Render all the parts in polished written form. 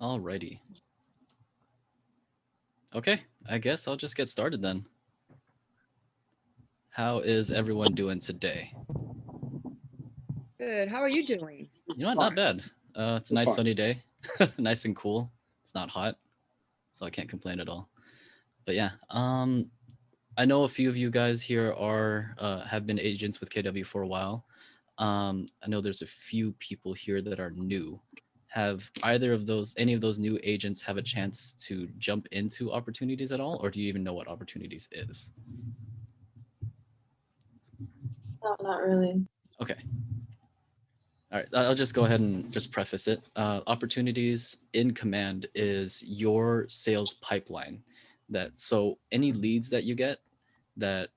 Alrighty. Okay, I guess I'll just get started then. How is everyone doing today? Good. How are you doing? You know what? Not bad. It's a nice sunny day, nice and cool. It's not hot, so I can't complain at all. But yeah, I know a few of you guys here are have been agents with KW for a while. I know there's a few people here that are new. Have either of those, any of those new agents, have a chance to jump into opportunities at all, or do you even know what opportunities is? No, not really. Okay. All right, I'll just go ahead and just preface it. Opportunities in command is your sales pipeline. That so any leads that you get that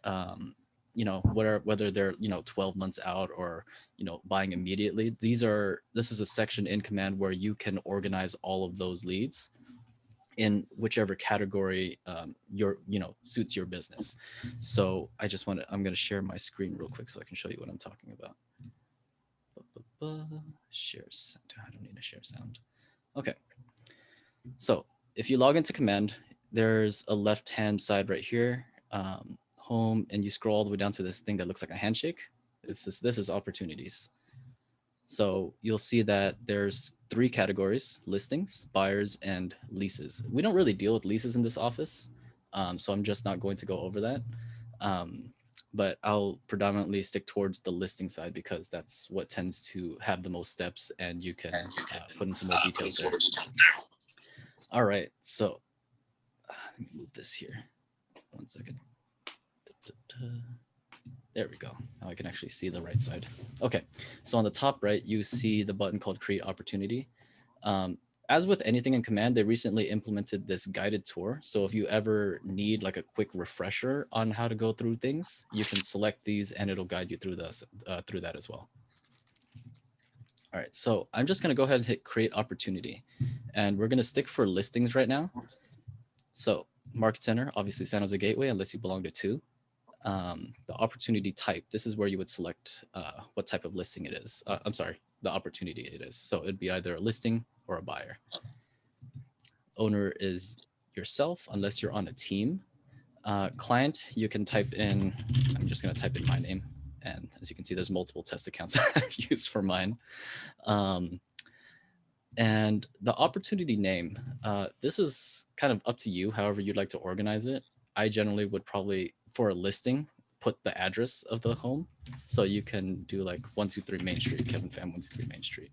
whether they're 12 months out or buying immediately, this is a section in command where you can organize all of those leads in whichever category suits your business. So I'm going to share my screen real quick so I can show you what I'm talking about. Share sound. I don't need to share sound. Okay. So if you log into command, there's a left hand side right here, home, and you scroll all the way down to this thing that looks like a handshake. This is opportunities. So you'll see that there's three categories: listings, buyers, and leases. We don't really deal with leases in this office, so I'm just not going to go over that. Um, but I'll predominantly stick towards the listing side because that's what tends to have the most steps, and you can put in some more details there. All right, so let me move this here. 1 second. There we go. Now I can actually see the right side. Okay, so on the top right, you see the button called Create Opportunity. As with anything in command, they recently implemented this guided tour. So if you ever need like a quick refresher on how to go through things, you can select these and it'll guide you through through that as well. All right, so I'm just going to go ahead and hit Create Opportunity, and we're going to stick for listings right now. So Market Center, obviously San Jose Gateway, unless you belong to two. The opportunity type, this is where you would select what type of listing it is. I'm sorry, the opportunity it is. So it'd be either a listing or a buyer. Owner is yourself, unless you're on a team. Client, you can type in, I'm just going to type in my name. And as you can see, there's multiple test accounts I've used for mine. And the opportunity name, this is kind of up to you, however you'd like to organize it. I generally would probably, for a listing, put the address of the home. So you can do like 123 Main Street, Kevin Pham 123 Main Street.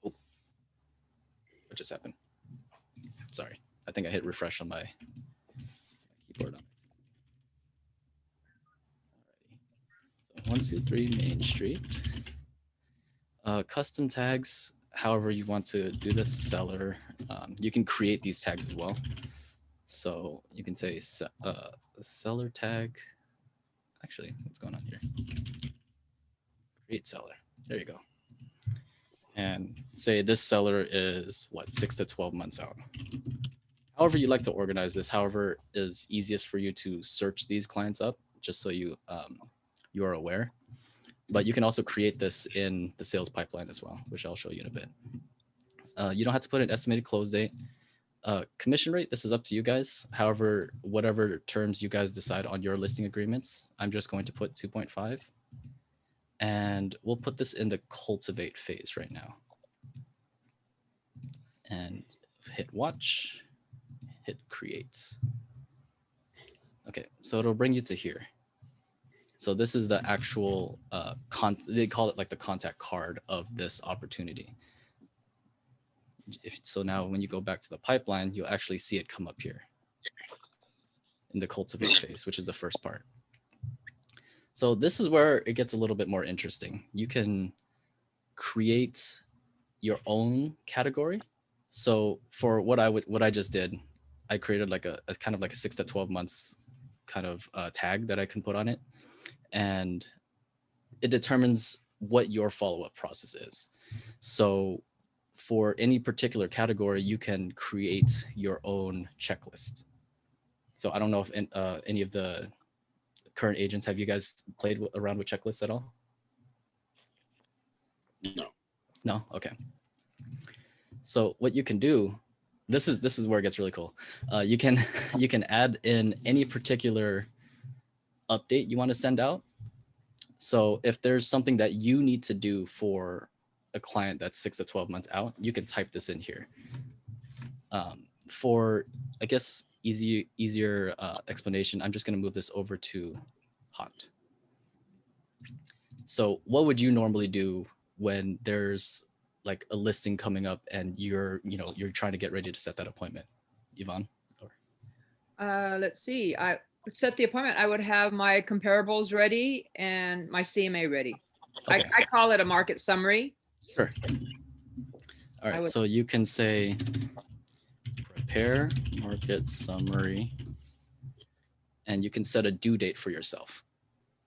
Oh, what just happened? Sorry. I think I hit refresh on my keyboard. Alrighty. So 123 Main Street. Custom tags, however you want to do this, seller. You can create these tags as well. So you can say seller tag. Actually, what's going on here? Create seller. There you go. And say this seller is what, 6 to 12 months out. However you like to organize this, however is easiest for you to search these clients up, just so you are aware. But you can also create this in the sales pipeline as well, which I'll show you in a bit. You don't have to put an estimated close date. Commission rate, this is up to you guys. However, whatever terms you guys decide on your listing agreements, I'm just going to put 2.5. And we'll put this in the cultivate phase right now. And hit watch, hit create. Okay, so it'll bring you to here. So this is the actual, they call it like the contact card of this opportunity. So now when you go back to the pipeline, you'll actually see it come up here in the cultivate phase, which is the first part. So this is where it gets a little bit more interesting. You can create your own category. So for what I just did, I created like a kind of like a 6 to 12 months kind of tag that I can put on it. And it determines what your follow-up process is. So for any particular category, you can create your own checklist. So I don't know if any of the current agents, have you guys played around with checklists at all? No. No? Okay. So what you can do, this is where it gets really cool. You can you can add in any particular update you want to send out. So if there's something that you need to do for a client that's 6 to 12 months out, you can type this in here. For I guess easier explanation, I'm just going to move this over to hot. So what would you normally do when there's like a listing coming up and you're trying to get ready to set that appointment, Yvonne? Let's see. I set the appointment. I would have my comparables ready and my CMA ready. Okay. I call it a market summary. Sure. All right. So you can say prepare market summary, and you can set a due date for yourself.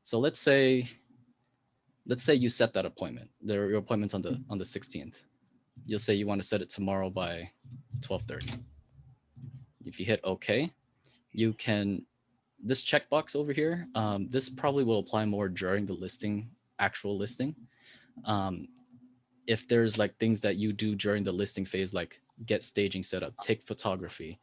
So let's say you set that appointment. Your appointment's on the 16th. You'll say you want to set it tomorrow by 12:30. If you hit OK, you can this checkbox over here. This probably will apply more during the actual listing. If there's like things that you do during the listing phase, like get staging set up, take photography,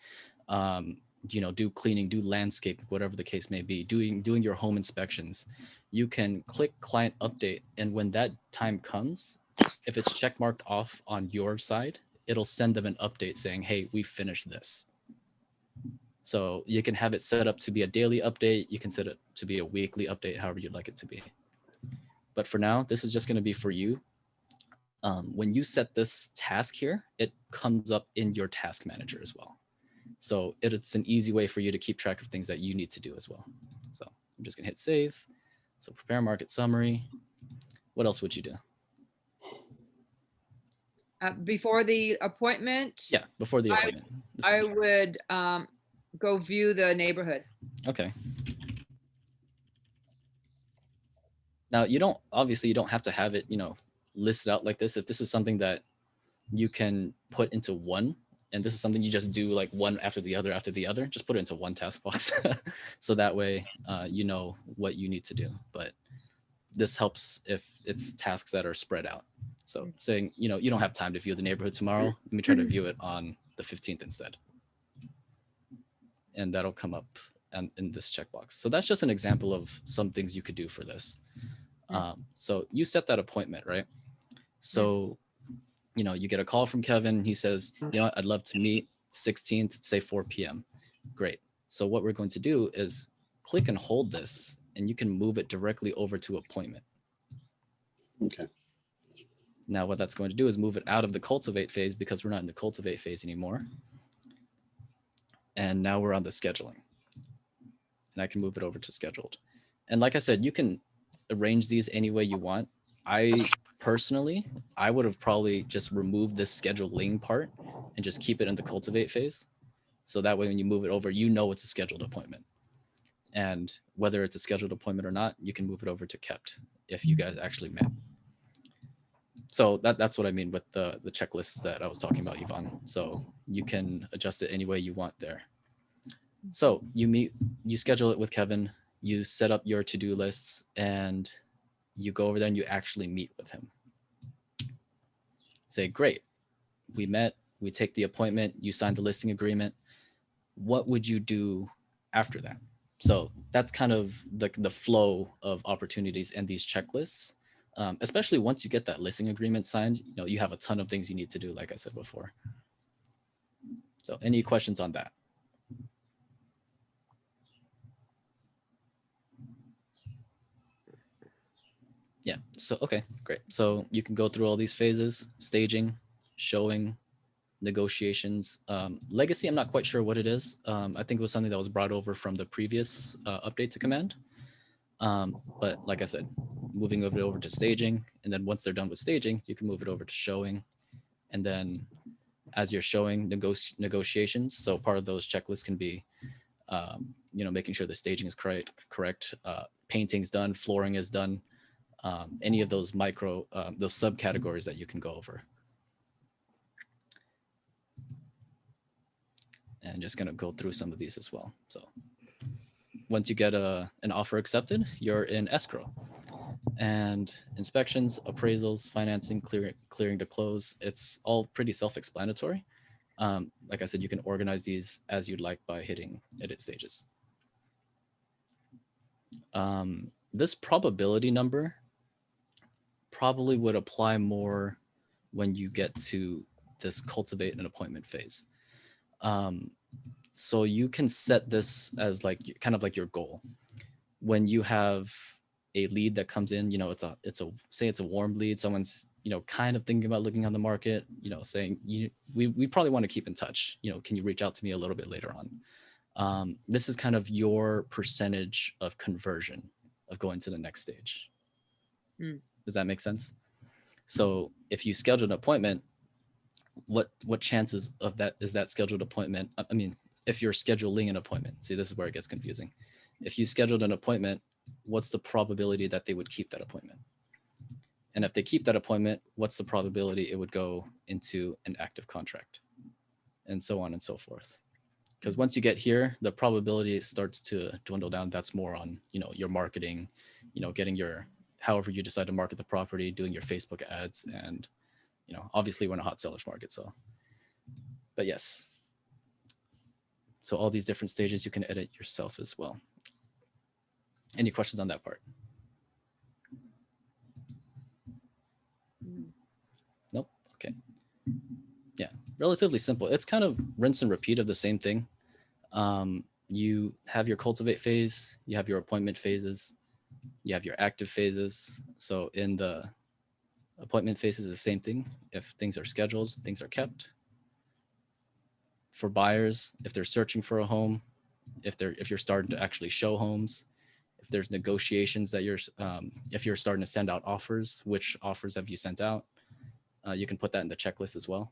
do cleaning, do landscape, whatever the case may be, doing your home inspections, you can click client update, and when that time comes, if it's check marked off on your side, it'll send them an update saying, hey, we finished this. So you can have it set up to be a daily update, you can set it to be a weekly update, however you'd like it to be. But for now, this is just going to be for you. When you set this task here, it comes up in your task manager as well. So it's an easy way for you to keep track of things that you need to do as well. So I'm just gonna hit save. So prepare market summary. What else would you do? Before the appointment? Yeah, before the appointment. I would go view the neighborhood. Okay. Now you don't have to have it, listed out like this. If this is something that you can put into one, and this is something you just do like one after the other, just put it into one task box. So that way, you know what you need to do. But this helps if it's tasks that are spread out. So saying, you don't have time to view the neighborhood tomorrow. Let me try to view it on the 15th instead. And that'll come up in this checkbox. So that's just an example of some things you could do for this. So you set that appointment, right? So, you get a call from Kevin. He says, I'd love to meet 16th, say 4 p.m. Great. So what we're going to do is click and hold this, and you can move it directly over to appointment. Okay. Now what that's going to do is move it out of the cultivate phase, because we're not in the cultivate phase anymore. And now we're on the scheduling. And I can move it over to scheduled. And like I said, you can arrange these any way you want. Personally, I would have probably just removed this scheduling part and just keep it in the cultivate phase. So that way, when you move it over, it's a scheduled appointment. And whether it's a scheduled appointment or not, you can move it over to kept if you guys actually met. So that's what I mean with the checklists that I was talking about, Yvonne. So you can adjust it any way you want there. So you schedule it with Kevin, you set up your to-do lists, and you go over there and you actually meet with him. Say, great, we met, we take the appointment, you signed the listing agreement. What would you do after that? So that's kind of the flow of opportunities and these checklists. Especially once you get that listing agreement signed, you have a ton of things you need to do, like I said before. So any questions on that? Yeah, so okay, great. So you can go through all these phases: staging, showing, negotiations. Legacy, I'm not quite sure what it is. I think it was something that was brought over from the previous update to command. But like I said, moving over to staging, and then once they're done with staging, you can move it over to showing. And then as you're showing, negotiations. So part of those checklists can be, making sure the staging is correct, painting's done, flooring is done, any of those those subcategories that you can go over. And just gonna go through some of these as well. So once you get an offer accepted, you're in escrow. And inspections, appraisals, financing, clearing to close. It's all pretty self-explanatory. Like I said, you can organize these as you'd like by hitting edit stages. This probability number probably would apply more when you get to this cultivate an appointment phase. So you can set this as like kind of like your goal. When you have a lead that comes in, it's a say it's a warm lead, someone's kind of thinking about looking on the market, saying we probably want to keep in touch, can you reach out to me a little bit later on. This is kind of your percentage of conversion of going to the next stage. Does that make sense? So if you schedule an appointment, what chances of that is that scheduled appointment? I mean, if you're scheduling an appointment, see, this is where it gets confusing. If you scheduled an appointment, what's the probability that they would keep that appointment? And if they keep that appointment, what's the probability it would go into an active contract? And so on and so forth. Because once you get here, the probability starts to dwindle down. That's more on, your marketing, getting your, however you decide to market the property, doing your Facebook ads. And, obviously we're in a hot seller's market. So, but yes. So all these different stages you can edit yourself as well. Any questions on that part? Nope. Okay. Yeah, relatively simple. It's kind of rinse and repeat of the same thing. You have your cultivate phase, you have your appointment phases, you have your active phases. So in the appointment phases, the same thing. If things are scheduled, things are kept. For buyers, if they're searching for a home, if you're starting to actually show homes, if there's negotiations that if you're starting to send out offers, which offers have you sent out? You can put that in the checklist as well,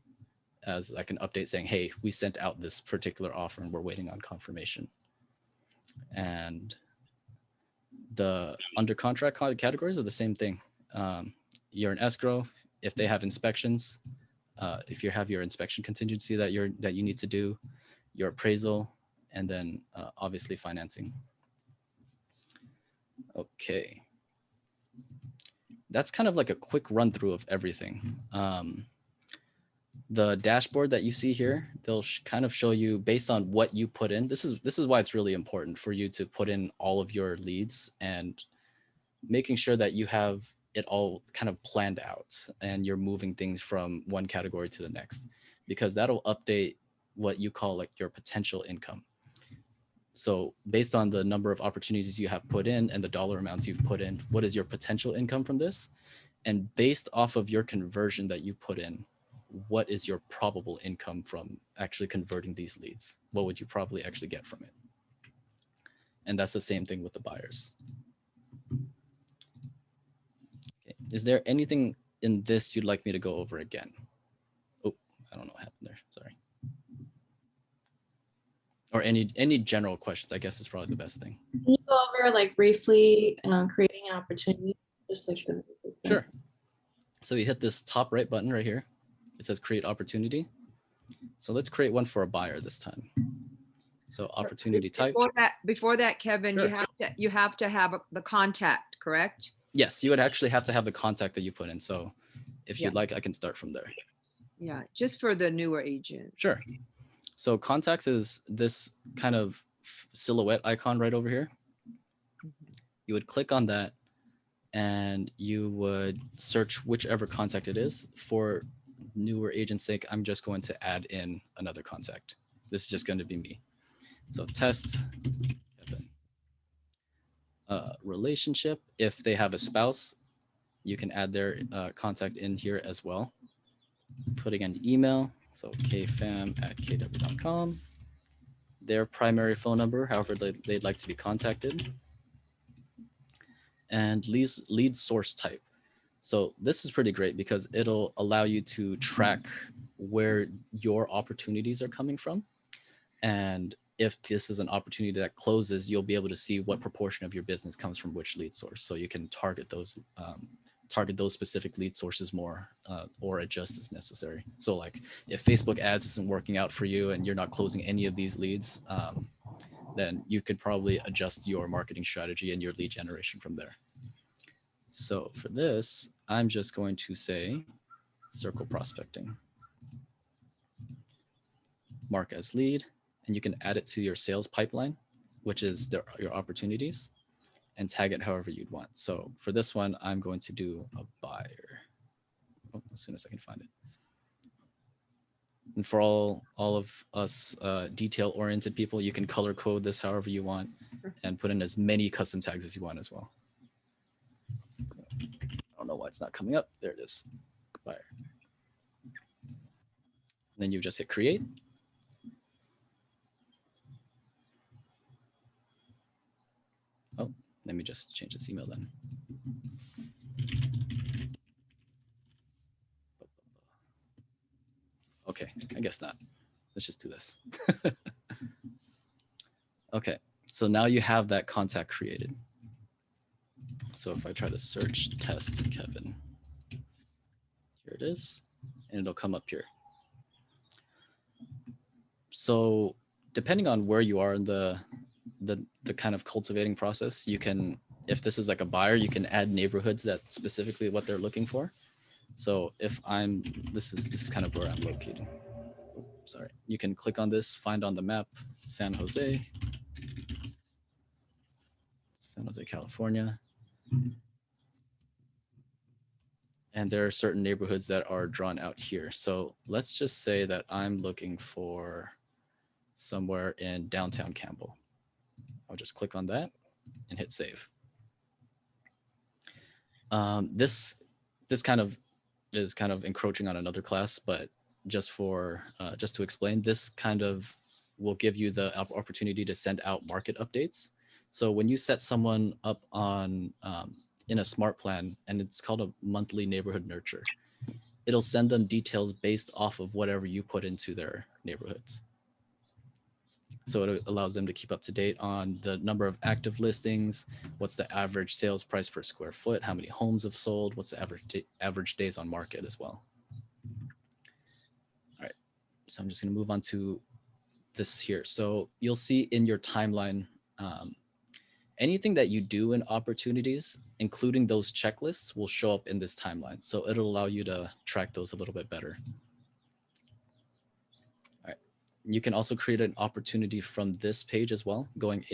as like an update saying, hey, we sent out this particular offer and we're waiting on confirmation. And the under contract categories are the same thing. You're an escrow. If they have inspections, if you have your inspection contingency that you need to do, your appraisal, and then obviously financing. Okay. That's kind of like a quick run through of everything. The dashboard that you see here, they'll kind of show you based on what you put in. This is why it's really important for you to put in all of your leads and making sure that you have it all kind of planned out and you're moving things from one category to the next, because that'll update what you call like your potential income. So based on the number of opportunities you have put in and the dollar amounts you've put in, what is your potential income from this? And based off of your conversion that you put in, what is your probable income from actually converting these leads? What would you probably actually get from it? And that's the same thing with the buyers. Okay. Is there anything in this you'd like me to go over again? Oh, I don't know what happened there. Sorry. Or any general questions, I guess is probably the best thing. Can you go over like briefly creating an opportunity? Just like the Sure. So you hit this top right button right here. It says create opportunity. So let's create one for a buyer this time. So opportunity type. Before that, Kevin, Sure. you have to have the contact, correct? Yes, you would actually have to have the contact that you put in. So if you'd like, I can start from there. Yeah, just for the newer agents. Sure. So contacts is this kind of silhouette icon right over here. You would click on that and you would search whichever contact it is. For newer agents' sake, I'm just going to add in another contact. This is just going to be me. So test Kevin. Relationship. If they have a spouse, you can add their contact in here as well. Putting an email. So kpham@kw.com. Their primary phone number, however they'd like to be contacted. And lead source type. So this is pretty great because it'll allow you to track where your opportunities are coming from. And if this is an opportunity that closes, you'll be able to see what proportion of your business comes from which lead source. So you can target those specific lead sources more or adjust as necessary. So like if Facebook ads isn't working out for you and you're not closing any of these leads, then you could probably adjust your marketing strategy and your lead generation from there. So for this, I'm just going to say circle prospecting. Mark as lead, and you can add it to your sales pipeline, which is your opportunities, and tag it however you'd want. So for this one, I'm going to do a buyer. Oh, as soon as I can find it. And for all of us detail-oriented people, you can color code this however you want and put in as many custom tags as you want as well. So, I don't know why it's not coming up. There it is. Buyer. And then you just hit create. Oh, let me just change this email then. Okay, I guess not. Let's just do this. Okay, so now you have that contact created. So if I try to search test Kevin, here it is, and it'll come up here. So depending on where you are in the kind of cultivating process, you can, if this is like a buyer, you can add neighborhoods that specifically what they're looking for. So if I'm, this is kind of where I'm located. Oh, sorry, you can click on this, find on the map, San Jose, California. And there are certain neighborhoods that are drawn out here. So let's just say that I'm looking for somewhere in downtown Campbell. I'll just click on that and hit save. This kind of is kind of encroaching on another class, but just for just to explain, this kind of will give you the opportunity to send out market updates. So when you set someone up on in a smart plan, and it's called a monthly neighborhood nurture, it'll send them details based off of whatever you put into their neighborhoods. So it allows them to keep up to date on the number of active listings, what's the average sales price per square foot, how many homes have sold, what's the average days on market as well. All right, so I'm just going to move on to this here. So you'll see in your timeline, anything that you do in opportunities, including those checklists, will show up in this timeline. So it'll allow you to track those a little bit better. All right. You can also create an opportunity from this page as well, going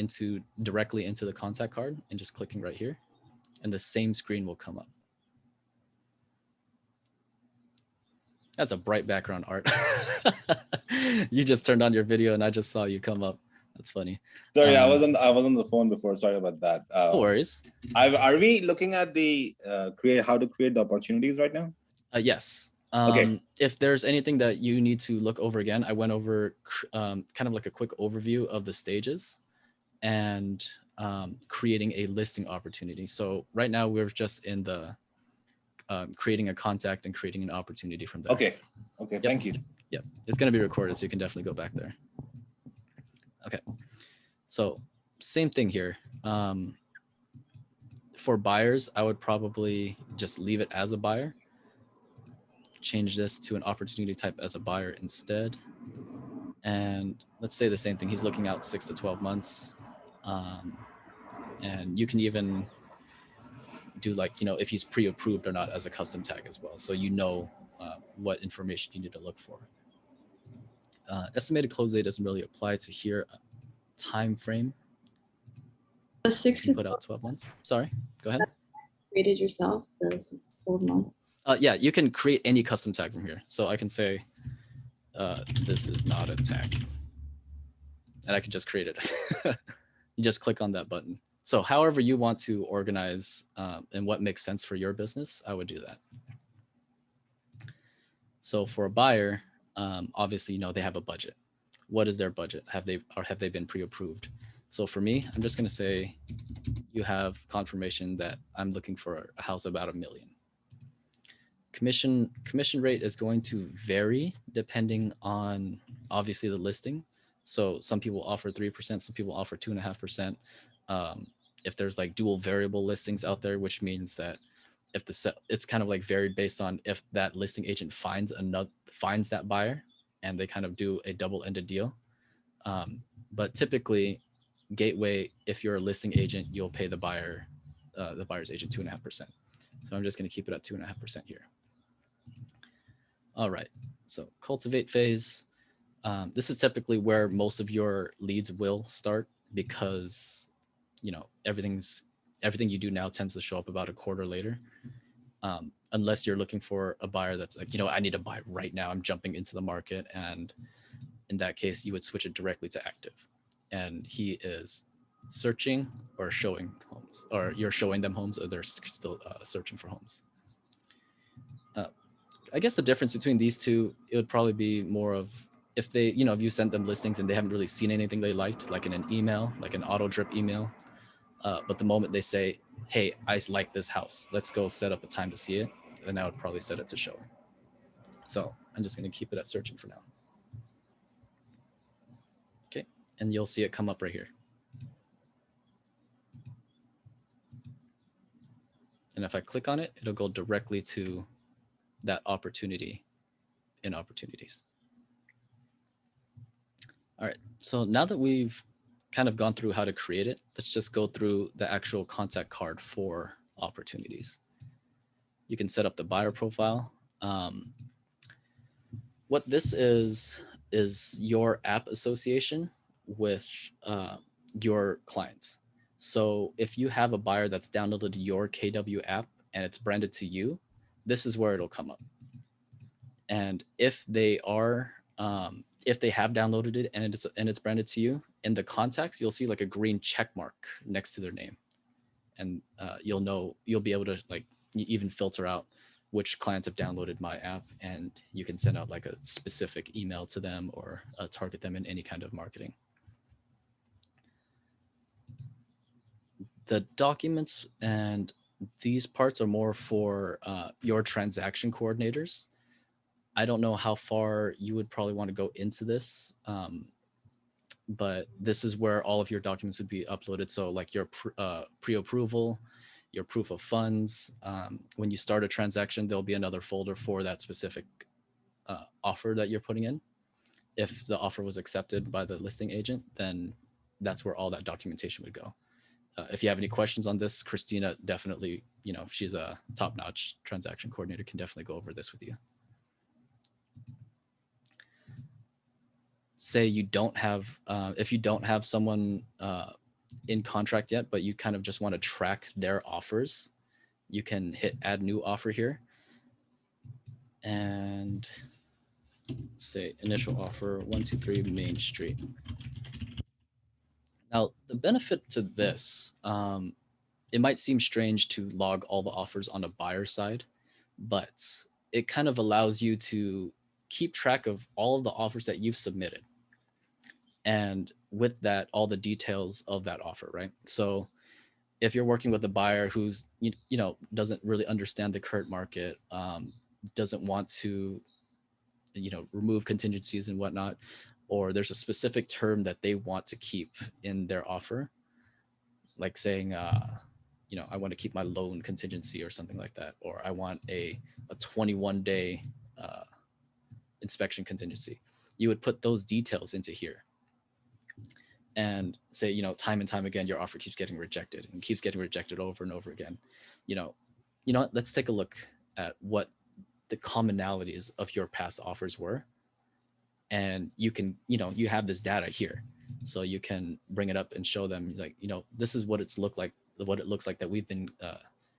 directly into the contact card and just clicking right here, and the same screen will come up. That's a bright background art. You just turned on your video and I just saw you come up. That's funny. Sorry, I was on the phone before. Sorry about that. No worries. Are we looking at the how to create the opportunities right now? Yes. Okay. If there's anything that you need to look over again, I went over kind of like a quick overview of the stages and creating a listing opportunity. So right now we're just in the creating a contact and creating an opportunity from there. Okay. Okay. Yep. Thank you. Yep. It's going to be recorded, so you can definitely go back there. Okay. So same thing here. For buyers, I would probably just leave it as a buyer. Change this to an opportunity type as a buyer instead. And let's say the same thing. He's looking out 6 to 12 months. And you can even do like, if he's pre-approved or not as a custom tag as well. So what information you need to look for. Estimated close date doesn't really apply to here. Time frame. The 6 You is put out 12 months. Sorry, go ahead. created yourself, the 6 to 12 months. Yeah, you can create any custom tag from here. So I can say, this is not a tag. And I can just create it. You just click on that button. So however you want to organize and what makes sense for your business, I would do that. So for a buyer, obviously, they have a budget. What is their budget? Have they been pre-approved? So for me, I'm just going to say you have confirmation that I'm looking for a house about $1 million. Commission rate is going to vary depending on obviously the listing. So some people offer 3%, some people offer 2.5%. If there's like dual variable listings out there, which means that if it's kind of like varied based on if that listing agent finds that buyer and they kind of do a double-ended deal. But typically Gateway, if you're a listing agent, you'll pay the buyer's agent 2.5%. So I'm just going to keep it at 2.5% here. All right. So cultivate phase. This is typically where most of your leads will start because, you know, everything you do now tends to show up about a quarter later. Unless you're looking for a buyer that's like, you know, I need to buy right now. I'm jumping into the market. And in that case, you would switch it directly to active. And he is searching or showing homes, or you're showing them homes, or they're still searching for homes. I guess the difference between these two, it would probably be more of if they, you know, if you sent them listings and they haven't really seen anything they liked, like in an email, like an auto drip email. But the moment they say, hey, I like this house, let's go set up a time to see it, then I would probably set it to showing. So I'm just going to keep it at searching for now. Okay. And you'll see it come up right here. And if I click on it, it'll go directly to that opportunity in opportunities. All right. So now that we've kind of gone through how to create it, let's just go through the actual contact card for opportunities. You can set up the buyer profile. What this is your app association with your clients. So if you have a buyer that's downloaded your KW app and it's branded to you, this is where it'll come up. And if they are, if they have downloaded it and it's branded to you, in the contacts, you'll see like a green check mark next to their name. And you'll be able to like even filter out which clients have downloaded my app, and you can send out like a specific email to them or target them in any kind of marketing. The documents and these parts are more for your transaction coordinators. I don't know how far you would probably want to go into this, but this is where all of your documents would be uploaded. So like your pre-approval, your proof of funds. When you start a transaction, there'll be another folder for that specific offer that you're putting in. If the offer was accepted by the listing agent, then that's where all that documentation would go. If you have any questions on this, Christina definitely, you know, she's a top-notch transaction coordinator, can definitely go over this with you. Say you don't have, if you don't have someone in contract yet, but you kind of just want to track their offers, you can hit add new offer here and say initial offer 123 Main Street. Now the benefit to this, it might seem strange to log all the offers on a buyer side, but it kind of allows you to keep track of all of the offers that you've submitted. And with that, all the details of that offer, right? So if you're working with a buyer who's, you know, doesn't really understand the current market, doesn't want to, you know, remove contingencies and whatnot, or there's a specific term that they want to keep in their offer, like saying, you know, I want to keep my loan contingency or something like that, or I want a 21-day inspection contingency. You would put those details into here and say, you know, time and time again, your offer keeps getting rejected and keeps getting rejected over and over again. You know what, let's take a look at what the commonalities of your past offers were. And you can, you know, you have this data here. So you can bring it up and show them like, you know, this is what it looks like that we've been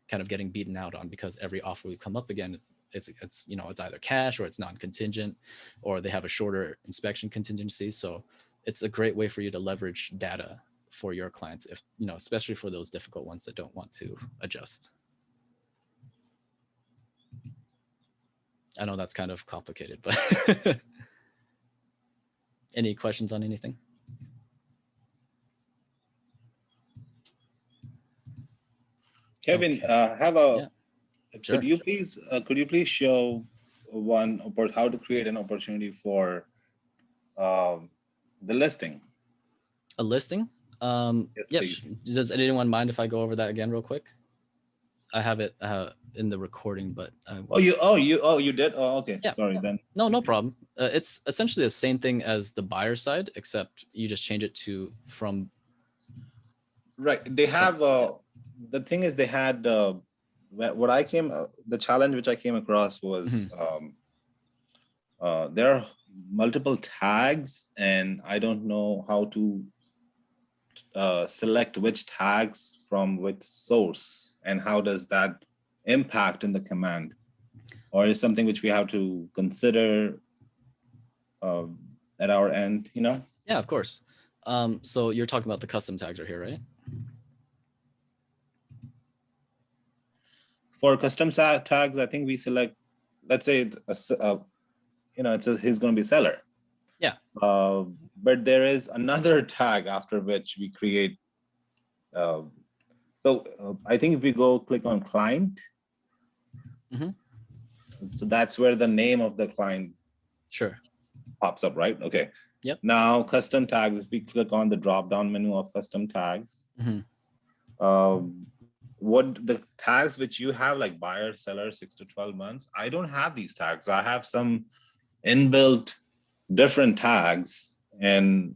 kind of getting beaten out on, because every offer we've come up again, it's you know, it's either cash or it's non-contingent, or they have a shorter inspection contingency. So it's a great way for you to leverage data for your clients, if, you know, especially for those difficult ones that don't want to adjust. I know that's kind of complicated, but any questions on anything? Kevin, Okay. Sure. Could you please show one about how to create an opportunity for the listing? A listing? Yes, Yeah. please. Does anyone mind if I go over that again real quick? I have it in the recording, but you did. Oh, okay. Yeah. Sorry then. No problem. It's essentially the same thing as the buyer side, except you just change it to from. Right. They have the thing is they had what I came, the challenge which I came across was there are multiple tags, and I don't know how to select which tags from which source, and how does that impact in the command, or is something which we have to consider at our end, you know? Yeah, of course. So you're talking about the custom tags right here, right? For custom tags, I think we select, let's say he's going to be seller. Yeah. But there is another tag after which we create. I think if we go click on client, so that's where the name of the client Sure. pops up, right? Okay. Yep. Now custom tags, if we click on the drop down menu of custom tags, what the tags which you have, like buyer, seller, 6 to 12 months, I don't have these tags. I have some inbuilt different tags, and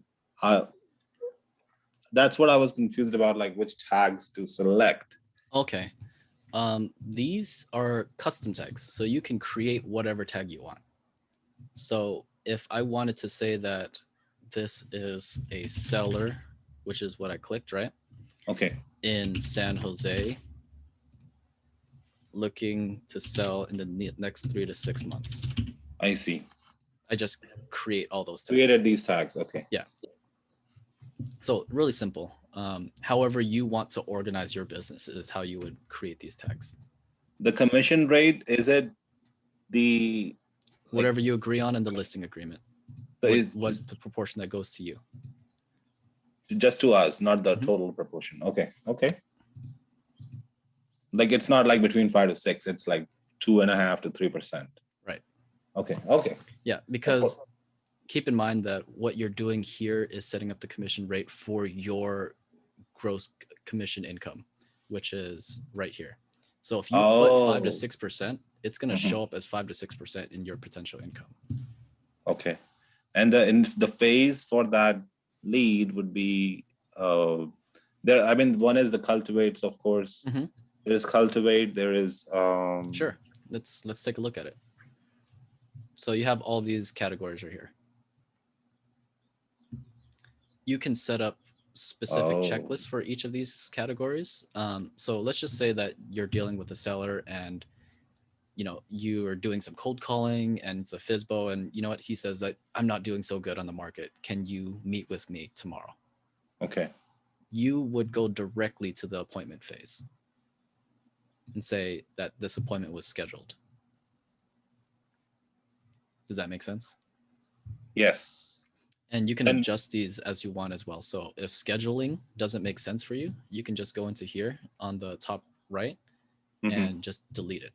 that's what I was confused about, like which tags to select. Okay. These are custom tags, so you can create whatever tag you want. So if I wanted to say that this is a seller, which is what I clicked, right? Okay. In San Jose, looking to sell in the next 3 to 6 months. I see. I just create all those tags. Created these tags. Okay. Yeah. So really simple. However you want to organize your business is how you would create these tags. The commission rate, is it the whatever you agree on in the listing agreement? What's the proportion that goes to you? Just to us, not the total proportion. Okay. Okay. Like it's not like between 5 to 6. It's like 2.5 to 3%. Right. Okay. Okay. Yeah, because keep in mind that what you're doing here is setting up the commission rate for your gross commission income, which is right here. So if you put 5 to 6%, it's going to show up as 5 to 6% in your potential income. Okay. And the phase for that lead would be there. I mean, one is the cultivates, of course. There is cultivate. There is sure. Let's take a look at it. So you have all these categories right here. You can set up specific checklists for each of these categories. So let's just say that you're dealing with a seller and you are doing some cold calling and it's a FISBO, and you know what he says, that I'm not doing so good on the market. Can you meet with me tomorrow? Okay. You would go directly to the appointment phase and say that this appointment was scheduled. Does that make sense? Yes. And you can adjust these as you want as well. So if scheduling doesn't make sense for you, you can just go into here on the top right and just delete it.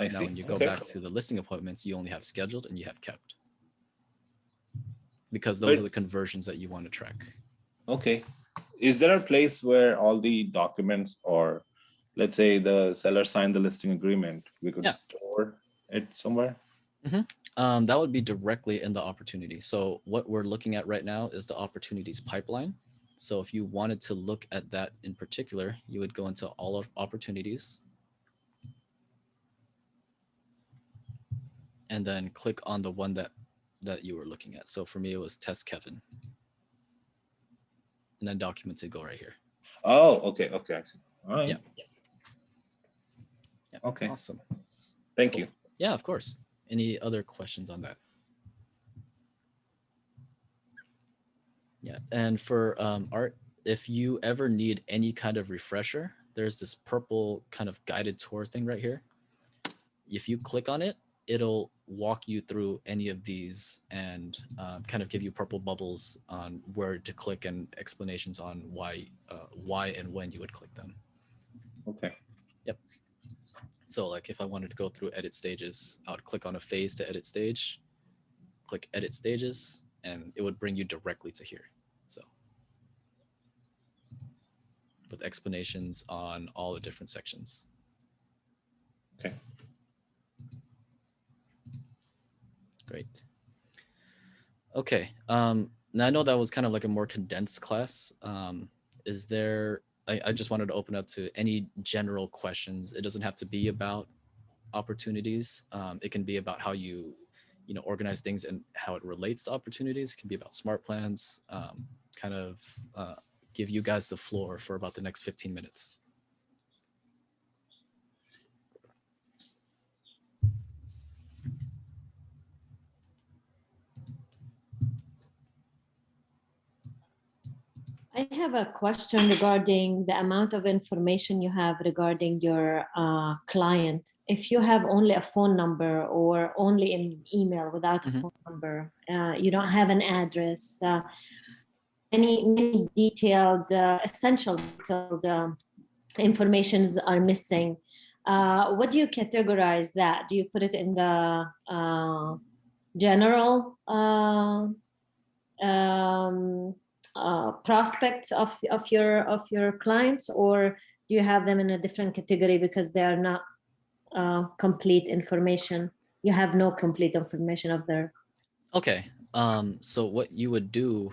I see. Now, when you go back to the listing appointments, you only have scheduled and you have kept, because those are the conversions that you want to track. Okay. Is there a place where all the documents, or let's say the seller signed the listing agreement, we could store it somewhere? That would be directly in the opportunity. So what we're looking at right now is the opportunities pipeline. So if you wanted to look at that in particular, you would go into all of opportunities and then click on the one that you were looking at. So for me, it was test Kevin. And then documents would go right here. Oh, okay. Okay. I see. All right. Yeah. Okay. Awesome. Thank you. Yeah, of course. Any other questions on that? Yeah. And for Art, if you ever need any kind of refresher, there's this purple kind of guided tour thing right here. If you click on it, it'll walk you through any of these and kind of give you purple bubbles on where to click and explanations on why and when you would click them. Okay. Yep. So like if I wanted to go through edit stages, I would click on a phase to edit stage, click edit stages, and it would bring you directly to here. So with explanations on all the different sections. Okay. Great. Okay. Now I know that was kind of like a more condensed class. Is there I just wanted to open up to any general questions. It doesn't have to be about opportunities. It can be about how you organize things and how it relates to opportunities. It can be about smart plans. Kind of give you guys the floor for about the next 15 minutes. I have a question regarding the amount of information you have regarding your client. If you have only a phone number or only an email without a phone number, you don't have an address, many detailed, essential detailed informations are missing. What do you categorize that? Do you put it in the general prospects of your clients, or do you have them in a different category because they are not complete information? You have no complete information of their. Okay. So what you would do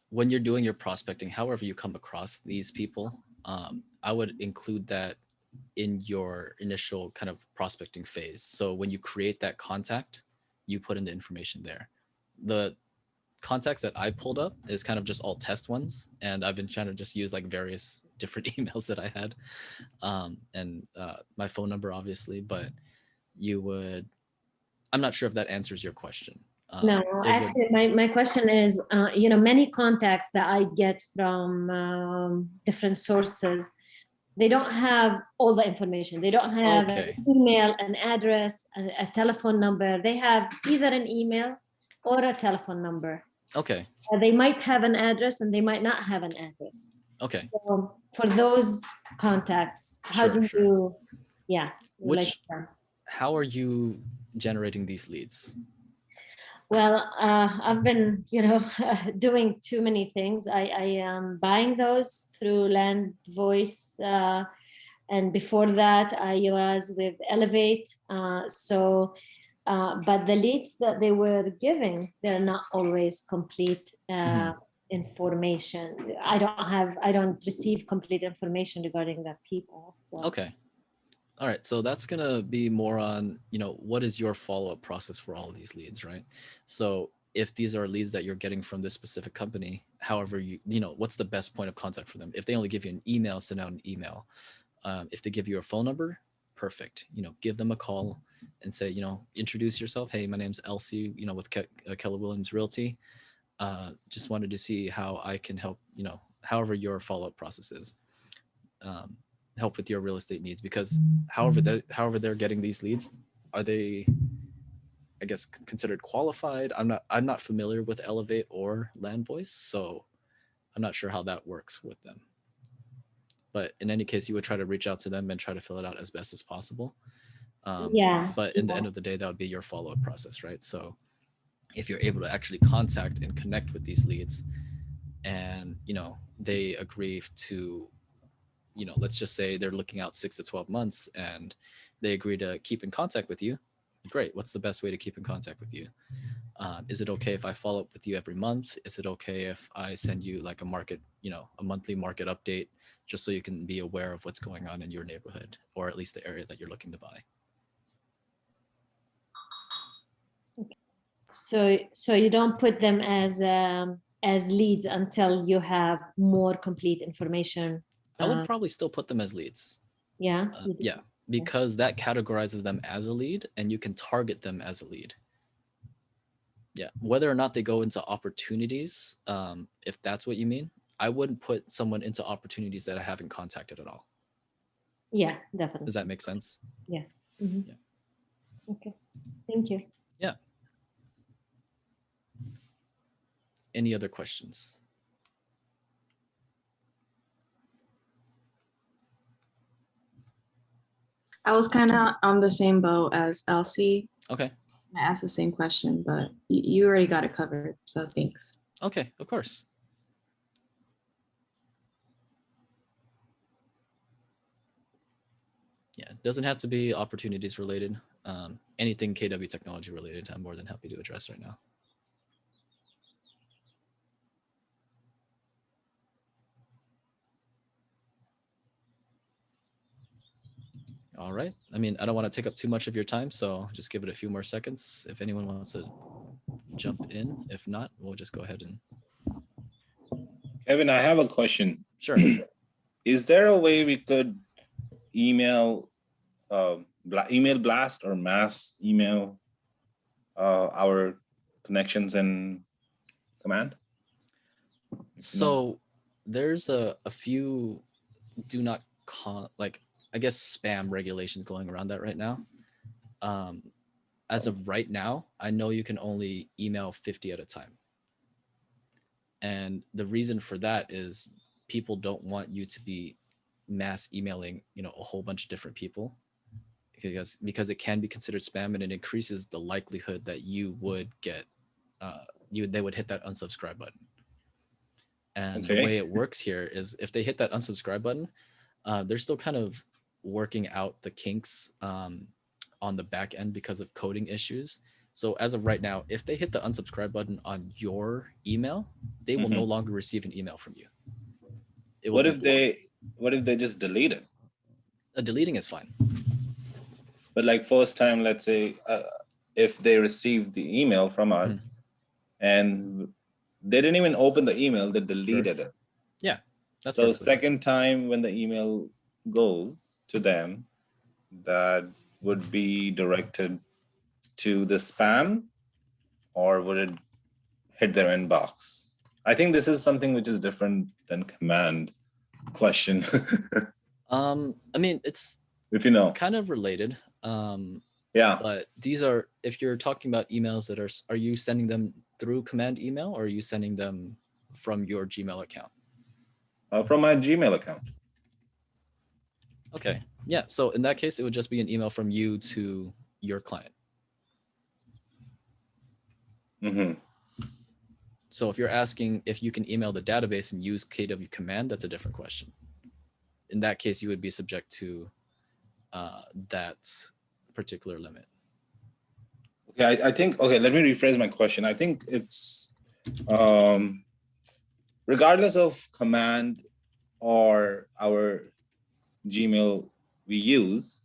when you're doing your prospecting, however you come across these people, I would include that in your initial kind of prospecting phase. So when you create that contact, you put in the information there. The contacts that I pulled up is kind of just all test ones, and I've been trying to just use like various different emails that I had, and my phone number obviously. But you would, I'm not sure if that answers your question. No, actually, my question is, many contacts that I get from different sources, they don't have all the information. They don't have an email, an address, a telephone number. They have either an email or a telephone number. Okay. They might have an address and they might not have an address. Okay. So for those contacts, how do you, how are you generating these leads? Well, I've been, doing too many things. I am buying those through Land Voice. And before that, I was with Elevate. But the leads that they were giving, they're not always complete information. I don't receive complete information regarding the people. So. Okay. All right. So that's going to be more on, what is your follow-up process for all of these leads, right? So if these are leads that you're getting from this specific company, however, what's the best point of contact for them? If they only give you an email, send out an email. If they give you a phone number, perfect. Give them a call and say, introduce yourself. Hey, my name's Elsie, with Keller Williams Realty. Just wanted to see how I can help, however your follow-up process is. Help with your real estate needs, because however they're getting these leads, are they, I guess, considered qualified? I'm not familiar with Elevate or Land Voice, so I'm not sure how that works with them. But in any case, you would try to reach out to them and try to fill it out as best as possible. But in the end of the day, that would be your follow-up process, right? So if you're able to actually contact and connect with these leads, and they agree to, let's just say they're looking out 6 to 12 months and they agree to keep in contact with you. Great. What's the best way to keep in contact with you? Is it okay if I follow up with you every month? Is it okay if I send you like a market, a monthly market update, just so you can be aware of what's going on in your neighborhood, or at least the area that you're looking to buy? So you don't put them as leads until you have more complete information. I would probably still put them as leads. Yeah. Yeah, because that categorizes them as a lead, and you can target them as a lead. Yeah, whether or not they go into opportunities, if that's what you mean, I wouldn't put someone into opportunities that I haven't contacted at all. Yeah, definitely. Does that make sense? Yes. Yeah. Okay. Thank you. Yeah. Any other questions? I was kind of on the same boat as Elsie. Okay. I asked the same question, but you already got it covered, so thanks. Okay, of course. Yeah, it doesn't have to be opportunities related. Anything KW technology related, I'm more than happy to address right now. All right. I mean, I don't want to take up too much of your time, so just give it a few more seconds if anyone wants to jump in. If not, we'll just go ahead and Kevin, I have a question. sure. Is there a way we could email, email blast or mass email our connections in command? So there's a few do not like I guess spam regulations going around that right now. As of right now, I know you can only email 50 at a time. And the reason for that is people don't want you to be mass emailing, a whole bunch of different people because it can be considered spam and it increases the likelihood that you would get they would hit that unsubscribe button. And the way it works here is if they hit that unsubscribe button, they're still kind of working out the kinks on the back end because of coding issues. So as of right now, if they hit the unsubscribe button on your email, they will no longer receive an email from you. What if they just delete it? Deleting is fine. But like first time, let's say if they received the email from us and they didn't even open the email, they deleted it. Yeah, that's so perfectly second time when the email goes to them, that would be directed to the spam, or would it hit their inbox? I think this is something which is different than command question. I mean, it's if you know, kind of related. Yeah. But these are, if you're talking about emails that are you sending them through command email or are you sending them from your Gmail account? From my Gmail account. Okay. Yeah. So in that case, it would just be an email from you to your client. So if you're asking if you can email the database and use KW command, that's a different question. In that case, you would be subject to that particular limit. Okay, I think, okay, let me rephrase my question. I think it's regardless of command or our Gmail we use,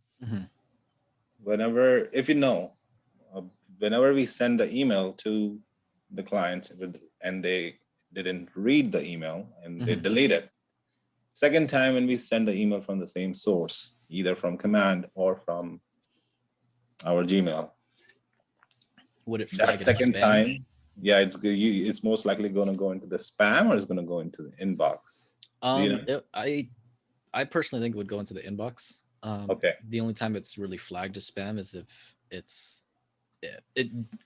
whenever, if you know, whenever we send the email to the clients and they didn't read the email and they delete it. Second time when we send the email from the same source, either from command or from our Gmail, would it flag that second spam? time, yeah, it's most likely going to go into the spam or it's going to go into the inbox. I personally think it would go into the inbox. Okay. The only time it's really flagged as spam is if it's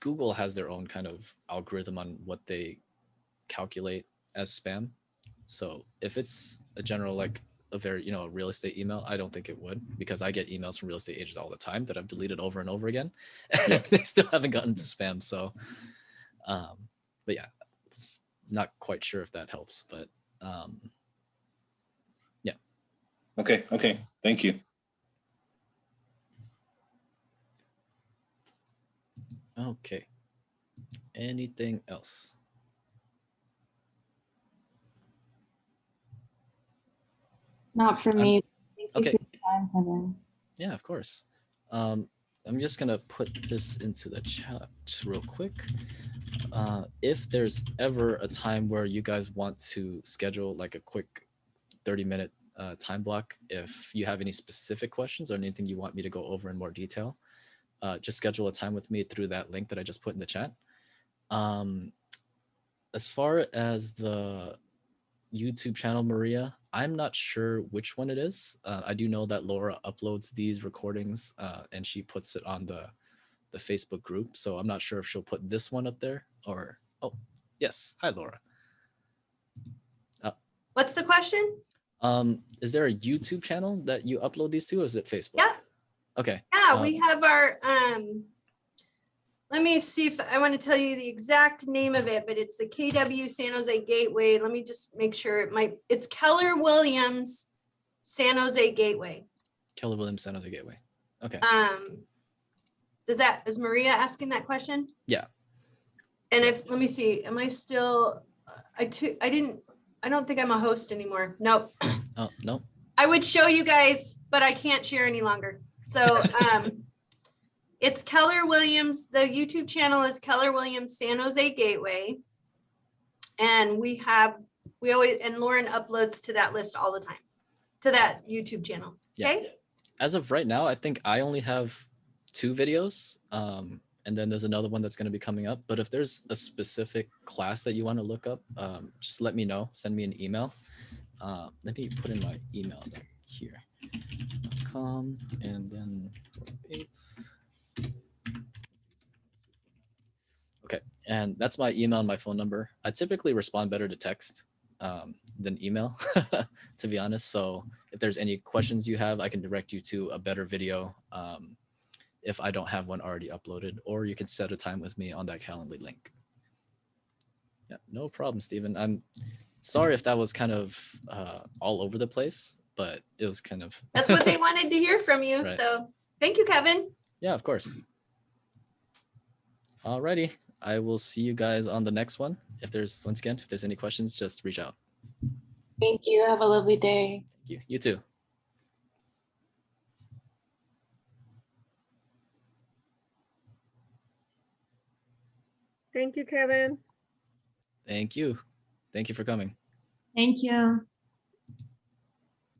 Google has their own kind of algorithm on what they calculate as spam. So if it's a general, like a very, real estate email, I don't think it would, because I get emails from real estate agents all the time that I've deleted over and over again. And they still haven't gotten to spam. So, but yeah, it's not quite sure if that helps, but yeah. Okay. Thank you. Okay. Anything else? Not for me. Thank you okay. for your time, Kevin. Yeah, of course. I'm just gonna put this into the chat real quick. If there's ever a time where you guys want to schedule like a quick 30-minute time block, if you have any specific questions or anything you want me to go over in more detail, just schedule a time with me through that link that I just put in the chat. As far as the YouTube channel, Maria, I'm not sure which one it is. I do know that Laura uploads these recordings and she puts it on the Facebook group. So I'm not sure if she'll put this one up there or, oh, yes. Hi, Laura. What's the question? Is there a YouTube channel that you upload these to, or is it Facebook? Yeah. Okay. Yeah, we have our, let me see if I want to tell you the exact name of it, but it's the KW San Jose Gateway. Let me just make sure it's Keller Williams San Jose Gateway. Keller Williams San Jose Gateway. Okay. Is Maria asking that question? Yeah. And let me see, am I still, I don't think I'm a host anymore. Nope. Oh, no. I would show you guys, but I can't share any longer. So it's Keller Williams. The YouTube channel is Keller Williams San Jose Gateway. And we always, and Lauren uploads to that list all the time, to that YouTube channel. Yeah. Okay. As of right now, I think I only have 2 videos. And then there's another one that's going to be coming up. But if there's a specific class that you want to look up, just let me know. Send me an email. Let me put in my email here. And then 8. Okay, and that's my email and my phone number. I typically respond better to text than email, to be honest. So if there's any questions you have, I can direct you to a better video if I don't have one already uploaded, or you can set a time with me on that Calendly link. Yeah, no problem, Stephen. I'm sorry if that was kind of all over the place, but it was kind of... That's what they wanted to hear from you. Right. So thank you, Kevin. Yeah, of course. Alrighty. I will see you guys on the next one. If there's any questions, just reach out. Thank you. Have a lovely day. Thank you. You too. Thank you, Kevin. Thank you. Thank you for coming. Thank you.